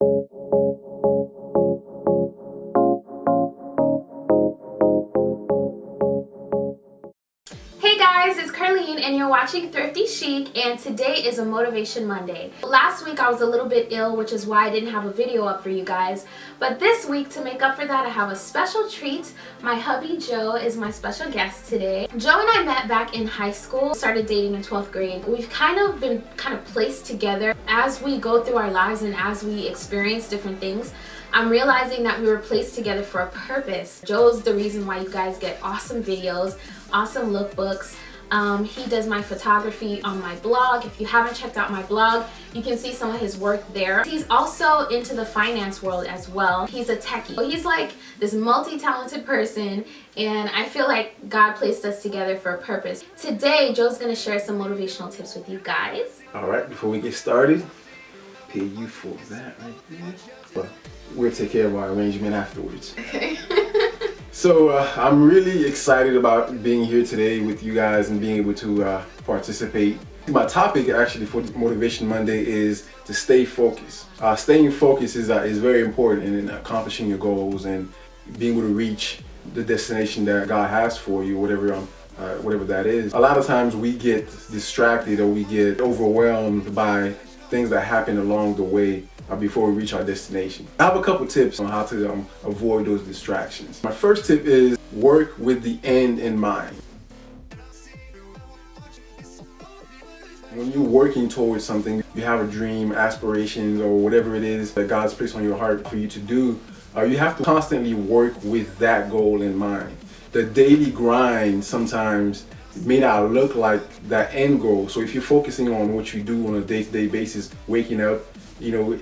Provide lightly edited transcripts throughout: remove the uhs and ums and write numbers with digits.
Hey guys, it's Kerleen and you're watching Thrifty Chic, and today is a Motivation Monday. Last week I was a little bit ill, which is why I didn't have a video up for you guys. But this week, to make up for that, I have a special treat. My hubby Joe is my special guest today. Joe and I met back in high school, started dating in 12th grade. We've been placed together as we go through our lives and as we experience different things. I'm realizing that we were placed together for a purpose. Joe's the reason why you guys get awesome videos, awesome lookbooks. He does my photography on my blog. If you haven't checked out my blog, you can see some of his work there. He's also into the finance world as well. He's a techie. So he's like this multi-talented person, and I feel like God placed us together for a purpose. Today, Joe's gonna share some motivational tips with you guys. All right, before we get started, pay you for that right there. But we'll take care of our arrangement afterwards. Okay. So I'm really excited about being here today with you guys and being able to participate. My topic actually for Motivation Monday is to stay focused. Staying focused is very important in accomplishing your goals and being able to reach the destination that God has for you, whatever that is. A lot of times we get distracted or we get overwhelmed by things that happen along the way before we reach our destination. I have a couple tips on how to avoid those distractions. My first tip is work with the end in mind. When you're working towards something, you have a dream, aspirations, or whatever it is that God's placed on your heart for you to do, you have to constantly work with that goal in mind. The daily grind sometimes may not look like that end goal. So if you're focusing on what you do on a day-to-day basis, waking up,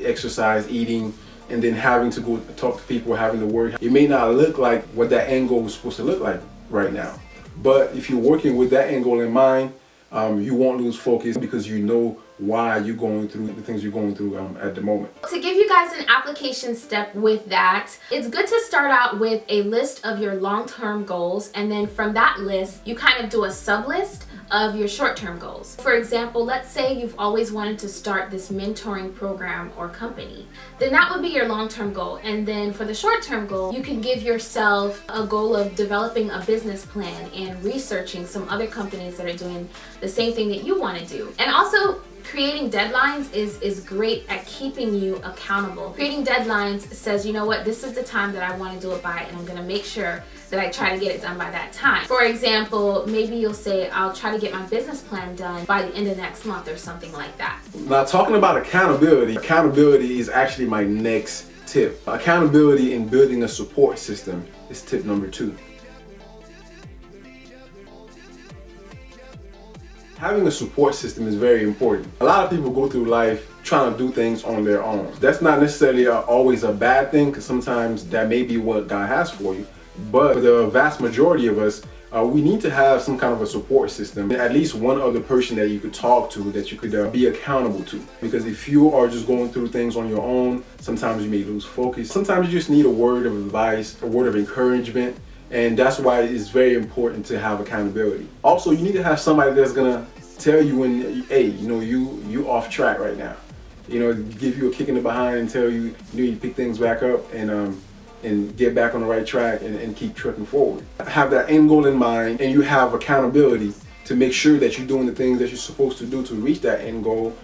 exercise, eating, and then having to go talk to people, having to work, it may not look like what that end goal is supposed to look like right now. But if you're working with that end goal in mind, you won't lose focus because you know why you're going through the things you're going through at the moment. To give you guys an application step with that, it's good to start out with a list of your long-term goals, and then from that list, you kind of do a sub-list of your short-term goals. For example, let's say you've always wanted to start this mentoring program or company. Then that would be your long-term goal. And then for the short-term goal, you can give yourself a goal of developing a business plan and researching some other companies that are doing the same thing that you want to do. And also, creating deadlines is great at keeping you accountable. Creating deadlines says, you know what, this is the time that I want to do it by, and I'm going to make sure that I try to get it done by that time. For example, maybe you'll say, I'll try to get my business plan done by the end of next month or something like that. Now, talking about accountability is actually my next tip. Accountability in building a support system is tip number 2. Having a support system is very important. A lot of people go through life trying to do things on their own. That's not necessarily always a bad thing, because sometimes that may be what God has for you. But for the vast majority of us, we need to have some kind of a support system, at least one other person that you could talk to, that you could be accountable to. Because if you are just going through things on your own, sometimes you may lose focus. Sometimes you just need a word of advice, a word of encouragement. And that's why it's very important to have accountability. Also, you need to have somebody that's gonna tell you when, hey, you off track right now. Give you a kick in the behind and tell you you need to pick things back up and get back on the right track and keep trucking forward. Have that end goal in mind, and you have accountability to make sure that you're doing the things that you're supposed to do to reach that end goal.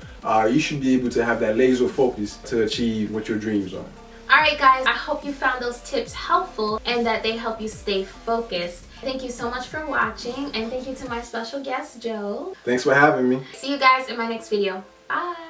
You should be able to have that laser focus to achieve what your dreams are. Alright guys, I hope you found those tips helpful and that they help you stay focused. Thank you so much for watching, and thank you to my special guest, Joe. Thanks for having me. See you guys in my next video. Bye!